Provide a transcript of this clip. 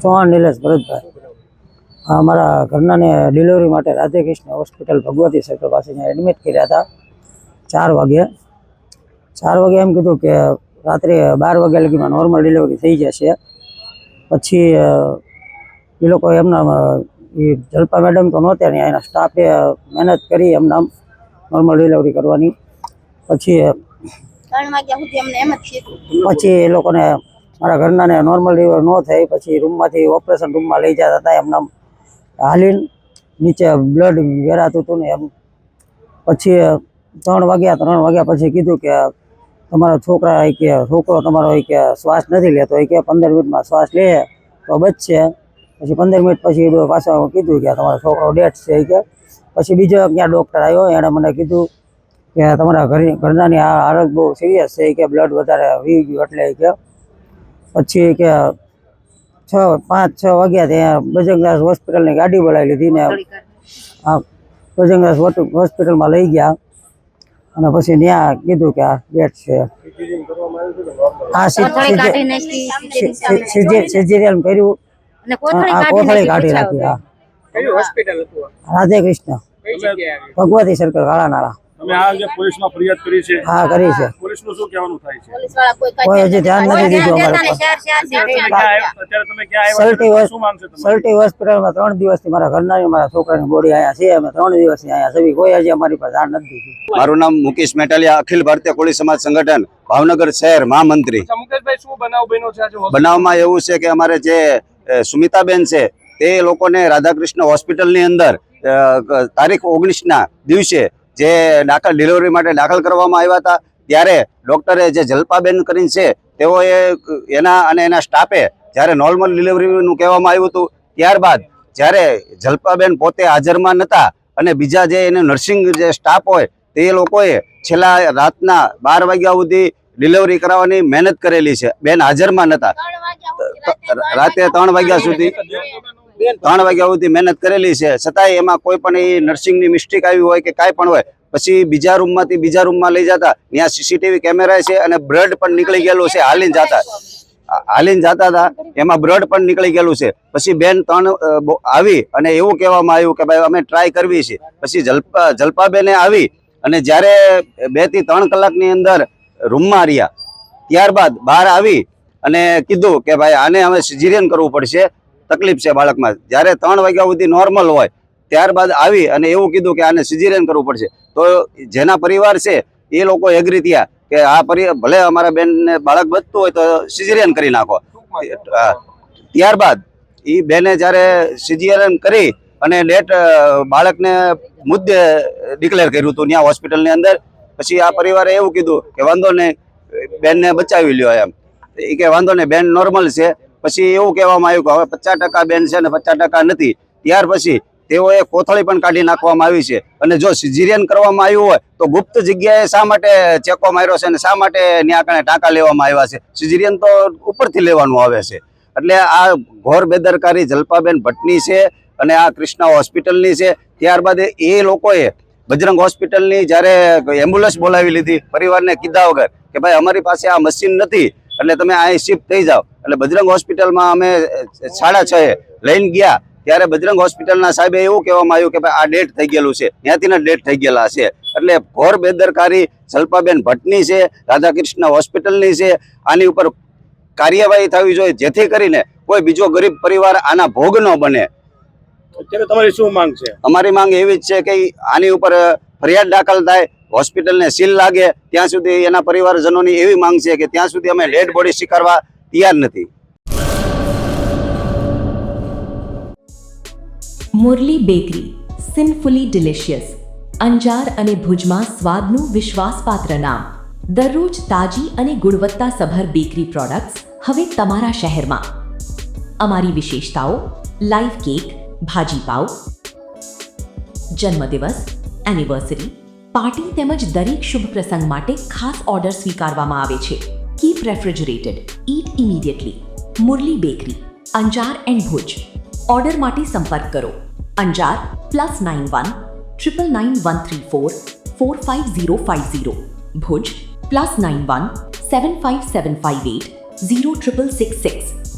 ચૌહાણ નિલેશ ભરતભાઈ. અમારા ઘરનાને ડિલિવરી માટે Radhekrishna hospital Bhagwati circle પાસે એડમિટ કર્યા હતા 4 વાગે. 4 વાગે એમ કીધું કે રાત્રે 12 વાગ્યા લગીમાં નોર્મલ ડિલિવરી થઈ જશે. પછી એ લોકો એમના જલ્પા મેડમ તો નહોતા ને, એના સ્ટાફે મહેનત કરી એમના નોર્મલ ડિલિવરી કરવાની. પછી 3 વાગ્યા સુધી અમને એમ જ કીધું. પછી એ લોકોને મારા ઘરનાને નોર્મલ ડિલિવરી ન થઈ. પછી રૂમમાંથી ઓપરેશન રૂમમાં લઈ જતા હતા એમના હાલીને, નીચે બ્લડ વેરાતું હતું ને એમ. પછી 3 વાગ્યા પછી કીધું કે તમારો છોકરો તમારો કે શ્વાસ નથી લેતો, કે 15 મિનિટમાં શ્વાસ લે તો બચશે. પછી 15 મિનિટ પછી પાછા કીધું કે તમારો છોકરો ડેડ છે કે. પછી બીજો ક્યાં ડૉક્ટર આવ્યો, એણે મને કીધું કે તમારા ઘરનાની હાલત બહુ સિરિયસ છે કે બ્લડ વધારે વી ગયું એટલે કે. પછી કે 5-6 વાગ્યા ત્યાં બજરંગદાસ હોસ્પિટલની ગાડી બોલાવી લીધી ને બજરંગદાસ હોસ્પિટલમાં લઈ ગયા. અને પછી ત્યાં કીધું કે આ ડેટ છે. આ સિઝેરિયન કર્યું, કોથળી કાઢી નાખી. રાધેકૃષ્ણ ભગવતી સર્કલ કાળા નાળા. તમે આ જે પોલીસમાં ફરિયાદ કરી છે? હા, કરી છે. પોલીસનું શું કહેવાનું થાય છે? કોઈ હજી ધ્યાન નથી દીધું અમારે. અત્યારે તમે ક્યાં આવ્યા? શું માંગશે તમે? સલ્ટી હોસ્પિટલમાં 3 દિવસથી મારા ઘરનાની મારા છોકરાની બોડી અહીંયા છે. અમે 3 દિવસથી અહીંયા છે. કોઈ હજી અમારી પાસે ધ્યાન નથી દીધું. મારું નામ મુકેશ મેટાલિયા, અખિલ ભારતીય કોળી સમાજ સંગઠન ભાવનગર શહેર મહામંત્રી. મુકેશભાઈ, શું બનાવ બન્યો છે આજે? બનાવમાં એવું છે કે અમારે જે સુમિતાબેન છે તે લોકોને રાધાકૃષ્ણ હોસ્પિટલની અંદર તારીખ 19ના દિવસે જે ડિલિવરી માટે દાખલ કરવામાં આવ્યા હતા, ત્યારે ડૉક્ટરે જે જલ્પાબેન કરીને છે તેઓએ એના સ્ટાફે જ્યારે નોર્મલ ડિલિવરીનું કહેવામાં આવ્યું હતું, ત્યારબાદ જ્યારે જલ્પાબેન પોતે હાજરમાં નહોતા અને બીજા જે એને નર્સિંગ જે સ્ટાફ હોય તે લોકોએ છેલ્લા રાતના 12 વાગ્યા સુધી ડિલિવરી કરાવવાની મહેનત કરેલી છે. બેન હાજરમાં નહોતા, રાતે 3 વાગ્યા સુધી મહેનત કરેલી છે. છતાંય એમાં કોઈ પણ એ નર્સિંગની મિસ્ટેક આવી હોય કે કાંઈ પણ હોય, પછી બીજા રૂમમાંથી બીજા રૂમમાં લઈ જતા. ત્યાં સીસીટીવી કેમેરા છે અને બ્લડ પણ નીકળી ગયેલું છે. હાલીને જતા હતા એમાં બ્લડ પણ નીકળી ગયેલું છે. પછી બેન 3 આવી અને એવું કહેવામાં આવ્યું કે ભાઈ અમે ટ્રાય કરવી છે. પછી જલ્પાબેને આવી અને જ્યારે 2 થી 3 કલાકની અંદર રૂમમાં રહ્યા, ત્યારબાદ બહાર આવી અને કીધું કે ભાઈ આને હવે સિઝેરિયન કરવું પડશે, તકલીફ છે બાળકમાં. જ્યારે 3 વાગ્યા સુધી નોર્મલ હોય ત્યારબાદ આવી અને એવું કીધું કે આને સિઝેરિયન કરવું પડશે. તો જેના પરિવાર છે એ લોકો એગ્રી થયા કે આ ભલે અમારા બેનને બાળક બચતું હોય તો સિઝેરિયન કરી નાખો. ત્યારબાદ એ બેને જ્યારે સિઝેરિયન કરી અને ડેટ બાળકને મુદ્દે ડિક્લેર કર્યું હતું ત્યાં હોસ્પિટલની અંદર. પછી આ પરિવારે એવું કીધું કે વાંધો નહીં, બેનને બચાવી લ્યો એમ. એ કે વાંધો નહીં, બેન નોર્મલ છે. પછી એવું કહેવામાં આવ્યું કે હવે 50% બેન છે ને 50% નથી. ત્યાર પછી તેઓએ કોથળી પણ કાઢી નાખવામાં આવી છે. અને જો સિઝેરિયન કરવામાં આવ્યું હોય તો ગુપ્ત જગ્યાએ શા માટે ચેકો માર્યો છે અને શા માટે ત્યાં ટાંકા લેવામાં આવ્યા છે? સિઝેરિયન તો ઉપરથી લેવાનું આવે છે. એટલે આ ઘોર બેદરકારી જલ્પાબેન ભટ્ટની છે અને આ કૃષ્ણા હોસ્પિટલની છે. ત્યારબાદ એ લોકોએ બજરંગ હોસ્પિટલની જ્યારે એમ્બ્યુલન્સ બોલાવી લીધી પરિવારને કીધા વગર કે ભાઈ અમારી પાસે આ મશીન નથી એટલે તમે અહીં શિફ્ટ થઈ જાઓ. એટલે બજરંગ હોસ્પિટલમાં અમે 6:30 લઈને ગયા, ત્યારે બજરંગ હોસ્પિટલના સાહેબે એવું કહેવામાં આવ્યું કે ભાઈ આ ડેટ થઈ ગયેલું છે, ત્યાંથી ડેટ થઈ ગયેલા છે. એટલે ઘોર બેદરકારી જલ્પાબેન ભટ્ટની છે, રાધાકૃષ્ણ હોસ્પિટલની છે. આની ઉપર કાર્યવાહી થવી જોઈએ જેથી કરીને કોઈ બીજો ગરીબ પરિવાર આના ભોગ ન બને. અત્યારે તમારી શું માંગ છે? અમારી માંગ એવી જ છે કે આની ઉપર ફરિયાદ દાખલ થાય, હોસ્પિટલને સીલ લાગે. ત્યાં સુધી એના પરિવારજનોની એવી માંગ છે કે ત્યાં સુધી અમે ડેડ બોડી સ્વીકારવા તૈયાર નથી. Murli bakery, sinfully delicious. Anjar અને ભુજમાં સ્વાદનું વિશ્વાસપાત્ર નામ. દરરોજ તાજી અને ગુણવત્તાસભર બેકરી પ્રોડક્ટ્સ હવે તમારા શહેરમાં. અમારી વિશેષતાઓ: લાઈવ કેક, ભાજી પાવ, જન્મદિવસ, એનિવર્સરી, પાર્ટી તેમજ દરેક શુભ પ્રસંગ માટે ખાસ ઓર્ડર સ્વીકારવામાં આવે છે. Keep refrigerated, eat immediately. Murli bakery, Anjar and Bhuj. Order માટે સંપર્ક કરો. અંજાર +91 999 134 45050. ભુજ +91 75758 0666.